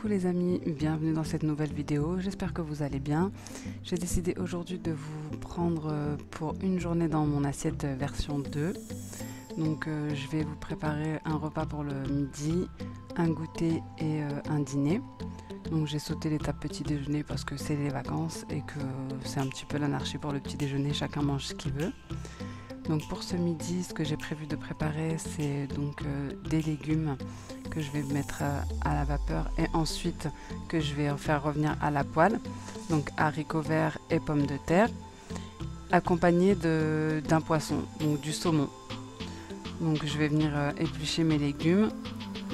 Coucou les amis, bienvenue dans cette nouvelle vidéo, j'espère que vous allez bien. J'ai décidé aujourd'hui de vous prendre pour une journée dans mon assiette version 2. Donc je vais vous préparer un repas pour le midi, un goûter et un dîner. Donc j'ai sauté l'étape petit déjeuner parce que c'est les vacances et que c'est un petit peu l'anarchie pour le petit déjeuner, chacun mange ce qu'il veut. Donc pour ce midi, ce que j'ai prévu de préparer, c'est donc des légumes que je vais mettre à la vapeur et ensuite que je vais faire revenir à la poêle. Donc haricots verts et pommes de terre, accompagnés d'un poisson, donc du saumon. Donc je vais venir éplucher mes légumes.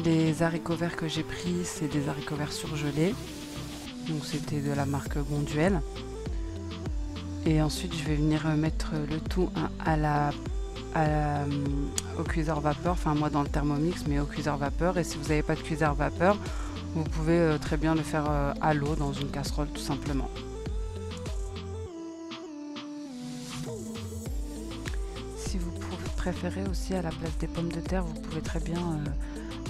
Les haricots verts que j'ai pris, c'est des haricots verts surgelés. Donc c'était de la marque Bonduelle. Et ensuite je vais venir mettre le tout au cuiseur vapeur, enfin moi dans le Thermomix, mais au cuiseur vapeur. Et si vous n'avez pas de cuiseur vapeur, vous pouvez très bien le faire à l'eau dans une casserole tout simplement. Si vous préférez aussi à la place des pommes de terre, vous pouvez très bien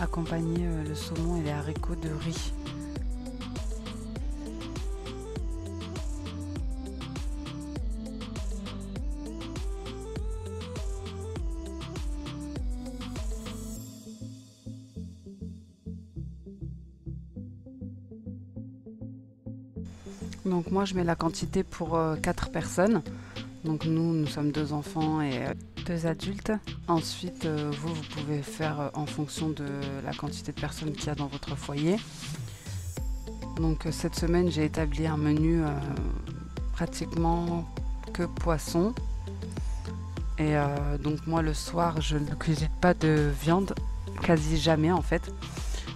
accompagner le saumon et les haricots de riz. Donc moi je mets la quantité pour 4 personnes. Donc nous sommes 2 enfants et 2 adultes. Ensuite vous pouvez faire en fonction de la quantité de personnes qu'il y a dans votre foyer. Donc cette semaine j'ai établi un menu pratiquement que poisson. Et donc moi le soir je ne cuisine pas de viande, quasi jamais en fait.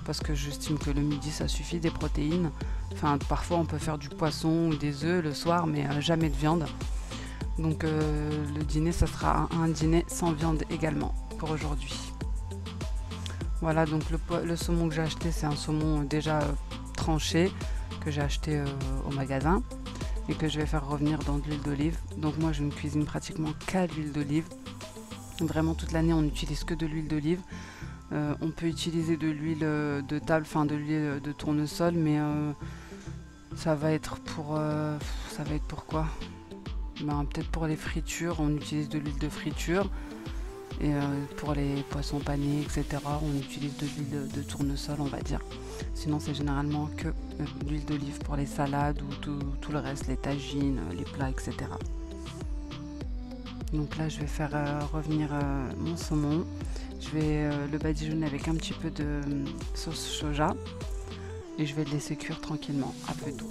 Parce que j'estime que le midi ça suffit, des protéines. Enfin parfois on peut faire du poisson ou des œufs le soir, mais jamais de viande. Donc le dîner ça sera un dîner sans viande également pour aujourd'hui. Voilà, donc le saumon que j'ai acheté, c'est un saumon déjà tranché que j'ai acheté au magasin et que je vais faire revenir dans de l'huile d'olive. Donc moi je ne cuisine pratiquement qu'à l'huile d'olive. Vraiment toute l'année on n'utilise que de l'huile d'olive. On peut utiliser de l'huile de table, enfin de l'huile de tournesol, mais ça va être pour quoi? Peut-être pour les fritures, on utilise de l'huile de friture. Et pour les poissons panés, etc., on utilise de l'huile de tournesol, on va dire. Sinon, c'est généralement que de l'huile d'olive pour les salades ou tout le reste, les tagines, les plats, etc. Donc là, je vais faire revenir mon saumon. Je vais le badigeonner avec un petit peu de sauce soja et je vais le laisser cuire tranquillement à peu d'eau.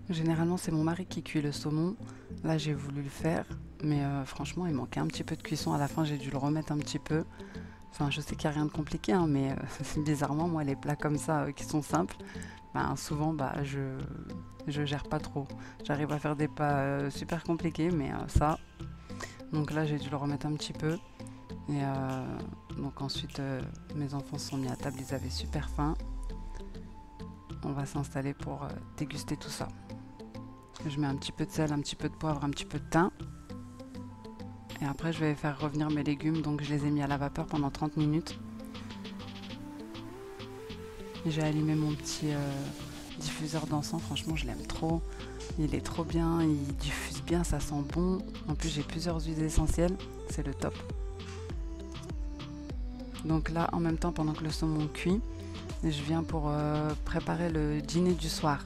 Généralement c'est mon mari qui cuit le saumon. Là j'ai voulu le faire, mais franchement il manquait un petit peu de cuisson. À la fin j'ai dû le remettre un petit peu. Enfin je sais qu'il n'y a rien de compliqué, hein, mais bizarrement moi les plats comme ça qui sont simples, souvent je gère pas trop. J'arrive à faire des plats super compliqués, mais ça. Donc là j'ai dû le remettre un petit peu. Et donc ensuite mes enfants se sont mis à table, ils avaient super faim. On va s'installer pour déguster tout ça. Je mets un petit peu de sel, un petit peu de poivre, un petit peu de thym. Et après je vais faire revenir mes légumes, donc je les ai mis à la vapeur pendant 30 minutes. J'ai allumé mon petit diffuseur d'encens, franchement je l'aime trop. Il est trop bien, il diffuse bien, ça sent bon. En plus j'ai plusieurs huiles essentielles, c'est le top. Donc là en même temps pendant que le saumon cuit, je viens pour préparer le dîner du soir.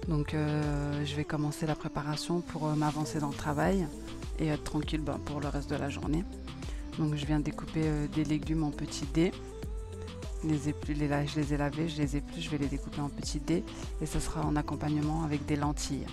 Donc je vais commencer la préparation pour m'avancer dans le travail et être tranquille pour le reste de la journée. Donc je viens découper des légumes en petits dés. Je les ai lavés, je les épluche, je vais les découper en petits dés et ce sera en accompagnement avec des lentilles.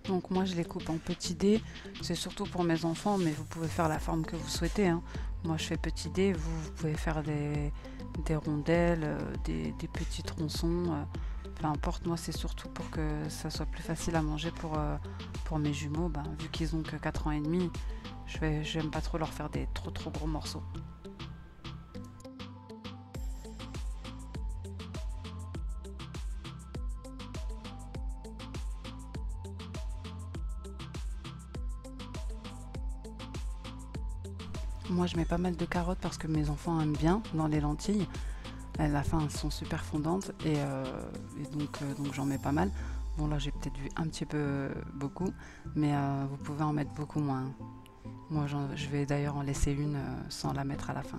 Donc moi je les coupe en petits dés, c'est surtout pour mes enfants, mais vous pouvez faire la forme que vous souhaitez, hein. Moi je fais petits dés, vous pouvez faire des rondelles, des petits tronçons, peu importe. Moi c'est surtout pour que ça soit plus facile à manger pour mes jumeaux, vu qu'ils ont que 4 ans et demi, j'aime pas trop leur faire des trop gros morceaux. Moi je mets pas mal de carottes parce que mes enfants aiment bien dans les lentilles. À la fin elles sont super fondantes et donc j'en mets pas mal. Bon là j'ai peut-être vu un petit peu beaucoup, mais vous pouvez en mettre beaucoup moins. Moi je vais d'ailleurs en laisser une sans la mettre à la fin.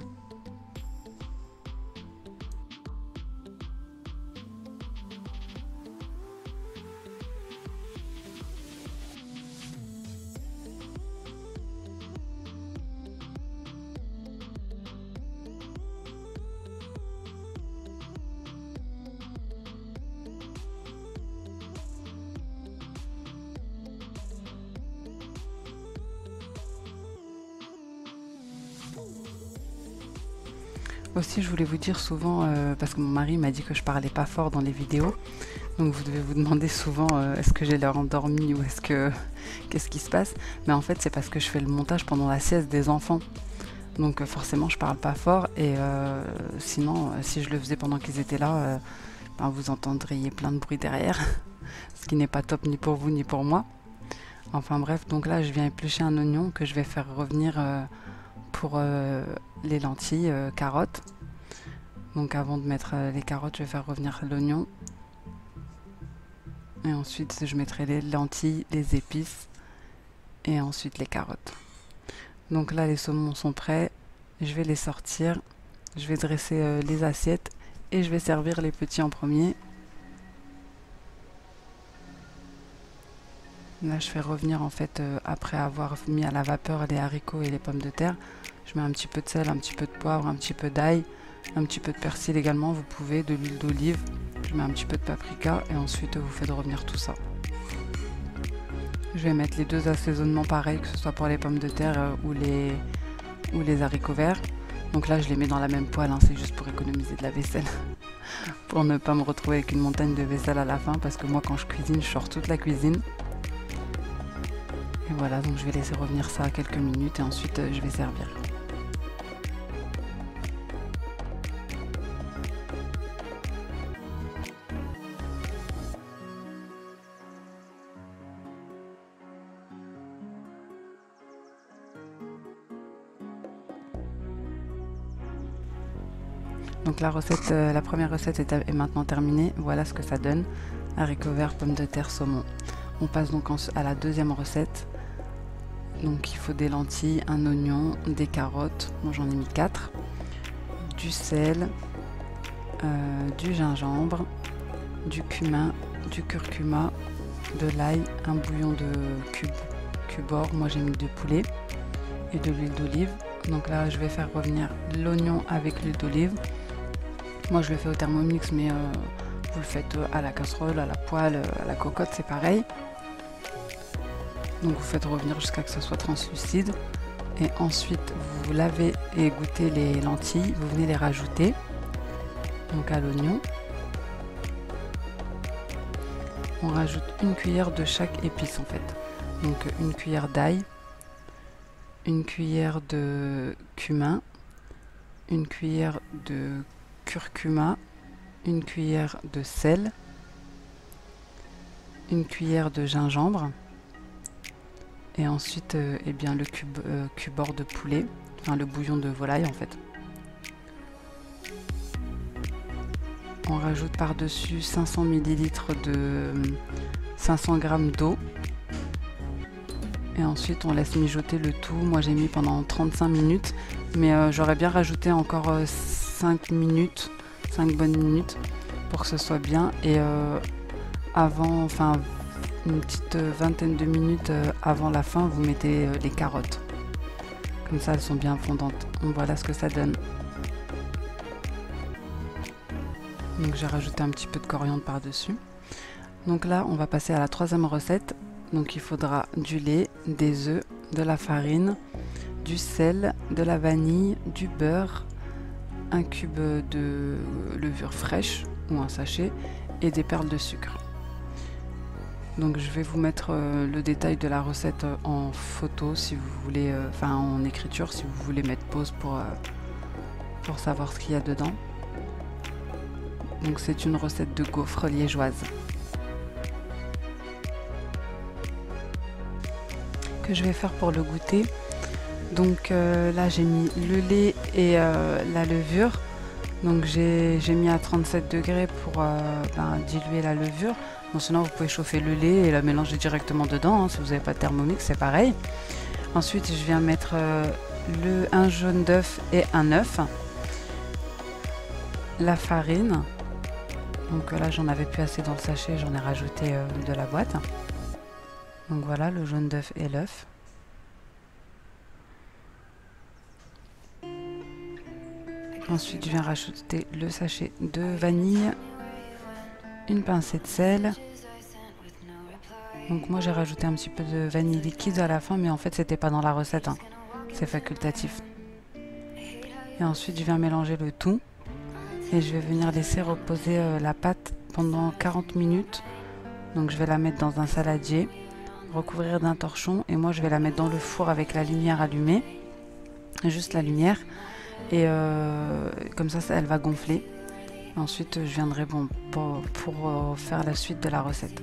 Aussi, je voulais vous dire souvent, parce que mon mari m'a dit que je parlais pas fort dans les vidéos, donc vous devez vous demander souvent est-ce que j'ai l'air endormie ou qu'est-ce qui se passe. Mais en fait, c'est parce que je fais le montage pendant la sieste des enfants. Donc forcément, je parle pas fort et sinon, si je le faisais pendant qu'ils étaient là, vous entendriez plein de bruit derrière, ce qui n'est pas top ni pour vous ni pour moi. Enfin bref, donc là, je viens éplucher un oignon que je vais faire revenir pour les lentilles, carottes. Donc avant de mettre les carottes, je vais faire revenir l'oignon. Et ensuite, je mettrai les lentilles, les épices et ensuite les carottes. Donc là, les saumons sont prêts. Je vais les sortir. Je vais dresser les assiettes et je vais servir les petits en premier. Là, je fais revenir en fait, après avoir mis à la vapeur les haricots et les pommes de terre. Je mets un petit peu de sel, un petit peu de poivre, un petit peu d'ail, un petit peu de persil également. Vous pouvez, de l'huile d'olive. Je mets un petit peu de paprika et ensuite vous faites revenir tout ça. Je vais mettre les deux assaisonnements pareils, que ce soit pour les pommes de terre ou les haricots verts. Donc là, je les mets dans la même poêle, hein, c'est juste pour économiser de la vaisselle. Pour ne pas me retrouver avec une montagne de vaisselle à la fin, parce que moi, quand je cuisine, je sors toute la cuisine. Et voilà, donc je vais laisser revenir ça quelques minutes et ensuite je vais servir. Donc la première recette est maintenant terminée. Voilà ce que ça donne. Haricots verts, pommes de terre, saumon. On passe donc à la deuxième recette. Donc il faut des lentilles, un oignon, des carottes. Moi j'en ai mis 4. Du sel, du gingembre, du cumin, du curcuma, de l'ail, un bouillon de cubord. Moi j'ai mis de poulet et de l'huile d'olive. Donc là je vais faire revenir l'oignon avec l'huile d'olive. Moi je le fais au Thermomix, mais vous le faites à la casserole, à la poêle, à la cocotte, c'est pareil. Donc vous faites revenir jusqu'à ce que ça soit translucide. Et ensuite vous lavez et égouttez les lentilles, vous venez les rajouter donc à l'oignon. On rajoute une cuillère de chaque épice en fait. Donc une cuillère d'ail, une cuillère de cumin, une cuillère de curcuma, une cuillère de sel, une cuillère de gingembre et ensuite eh bien, le cubord de poulet, enfin le bouillon de volaille en fait. on rajoute par-dessus 500 ml de 500 g d'eau. Et ensuite on laisse mijoter le tout. Moi j'ai mis pendant 35 minutes, mais j'aurais bien rajouté encore 5 minutes, 5 bonnes minutes pour que ce soit bien. Et avant, enfin une petite vingtaine de minutes avant la fin, vous mettez les carottes. Comme ça elles sont bien fondantes. Donc voilà ce que ça donne. Donc j'ai rajouté un petit peu de coriandre par-dessus. Donc là on va passer à la troisième recette. Donc il faudra du lait, des œufs, de la farine, du sel, de la vanille, du beurre, un cube de levure fraîche ou un sachet et des perles de sucre. Donc je vais vous mettre le détail de la recette en photo si vous voulez, enfin en écriture si vous voulez mettre pause pour savoir ce qu'il y a dedans. Donc c'est une recette de gaufres liégeoises que je vais faire pour le goûter. Donc là j'ai mis le lait et la levure. Donc j'ai mis à 37 degrés pour diluer la levure. Bon, sinon vous pouvez chauffer le lait et la mélanger directement dedans, hein. Si vous n'avez pas de Thermomix c'est pareil. Ensuite je viens mettre un jaune d'œuf et un œuf, la farine. Donc là j'en avais plus assez dans le sachet, j'en ai rajouté de la boîte. Donc voilà le jaune d'œuf et l'œuf. Ensuite je viens rajouter le sachet de vanille, une pincée de sel. Donc moi j'ai rajouté un petit peu de vanille liquide à la fin, mais en fait c'était pas dans la recette, hein. C'est facultatif. Et ensuite je viens mélanger le tout et je vais venir laisser reposer la pâte pendant 40 minutes. Donc je vais la mettre dans un saladier, recouvrir d'un torchon et moi je vais la mettre dans le four avec la lumière allumée, juste la lumière, et comme ça elle va gonfler. Ensuite je viendrai pour faire la suite de la recette.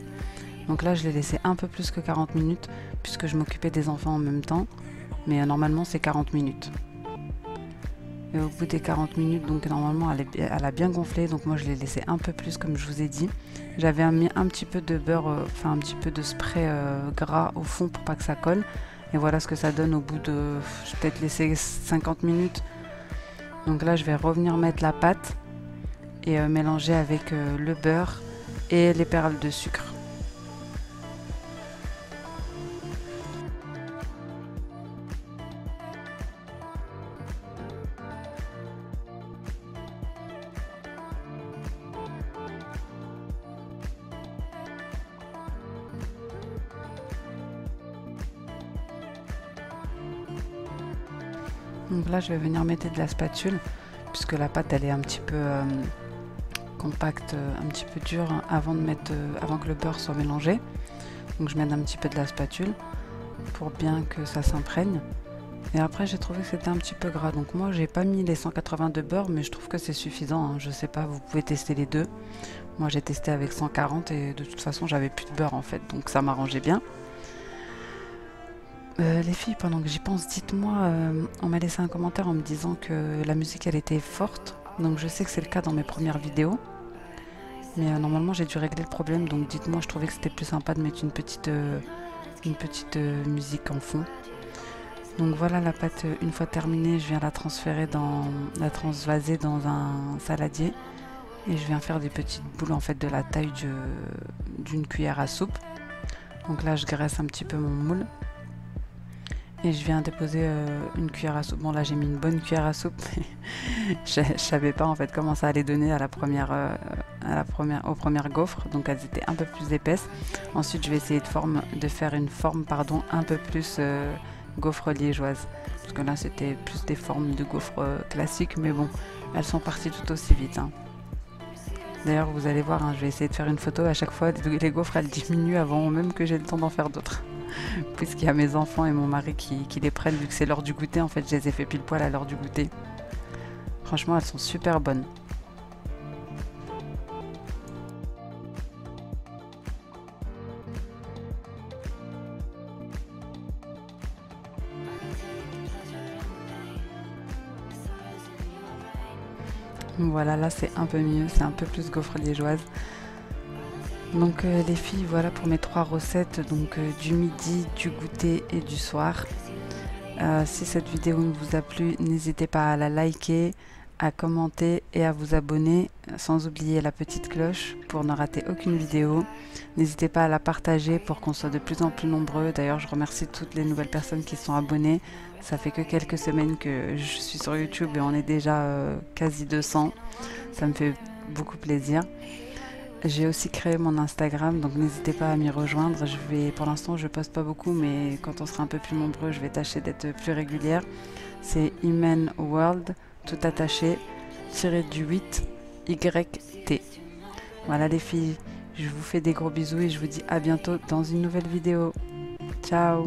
Donc là je l'ai laissé un peu plus que 40 minutes puisque je m'occupais des enfants en même temps, mais normalement c'est 40 minutes. Et au bout des 40 minutes, donc normalement elle a bien gonflé, donc moi je l'ai laissé un peu plus comme je vous ai dit. J'avais mis un petit peu de beurre, enfin un petit peu de spray gras au fond pour pas que ça colle. Et voilà ce que ça donne au bout de, je vais peut-être laisser 50 minutes. Donc là je vais revenir mettre la pâte et mélanger avec le beurre et les perles de sucre. Donc là je vais venir mettre de la spatule puisque la pâte elle est un petit peu compacte, un petit peu dure, hein, avant que le beurre soit mélangé. Donc je mets un petit peu de la spatule pour bien que ça s'imprègne. Et après j'ai trouvé que c'était un petit peu gras, donc moi j'ai pas mis les 180 de beurre, mais je trouve que c'est suffisant, hein. Je sais pas, vous pouvez tester les deux. Moi j'ai testé avec 140 et de toute façon j'avais plus de beurre en fait, donc ça m'arrangeait bien. Les filles, pendant que j'y pense, dites-moi, on m'a laissé un commentaire en me disant que la musique elle était forte, donc je sais que c'est le cas dans mes premières vidéos, mais normalement j'ai dû régler le problème, donc dites-moi, je trouvais que c'était plus sympa de mettre une petite musique en fond. Donc voilà la pâte, une fois terminée, je viens la transvaser dans un saladier et je viens faire des petites boules en fait de la taille d'une cuillère à soupe. Donc là je graisse un petit peu mon moule. Et je viens déposer une cuillère à soupe. Bon là j'ai mis une bonne cuillère à soupe. Je savais pas en fait comment ça allait donner aux premières gaufres. Donc elles étaient un peu plus épaisses. Ensuite je vais essayer de faire une forme un peu plus gaufre liégeoise. Parce que là c'était plus des formes de gaufres classiques. Mais bon, elles sont parties tout aussi vite, hein. D'ailleurs vous allez voir, hein, je vais essayer de faire une photo. À chaque fois les gaufres elles diminuent avant même que j'ai le temps d'en faire d'autres. Puisqu'il y a mes enfants et mon mari qui les prennent, vu que c'est l'heure du goûter, en fait je les ai fait pile poil à l'heure du goûter. Franchement elles sont super bonnes. Voilà, là c'est un peu mieux, c'est un peu plus gaufre liégeoise. Donc les filles, voilà pour mes 3 recettes, donc du midi, du goûter et du soir. Si cette vidéo vous a plu, n'hésitez pas à la liker, à commenter et à vous abonner, sans oublier la petite cloche pour ne rater aucune vidéo. N'hésitez pas à la partager pour qu'on soit de plus en plus nombreux. D'ailleurs, je remercie toutes les nouvelles personnes qui sont abonnées. Ça fait que quelques semaines que je suis sur YouTube et on est déjà quasi 200. Ça me fait beaucoup plaisir. J'ai aussi créé mon Instagram, donc n'hésitez pas à m'y rejoindre. Pour l'instant, je poste pas beaucoup, mais quand on sera un peu plus nombreux, je vais tâcher d'être plus régulière. C'est Imen World, tout attaché, du 8 YT. Voilà les filles, je vous fais des gros bisous et je vous dis à bientôt dans une nouvelle vidéo. Ciao!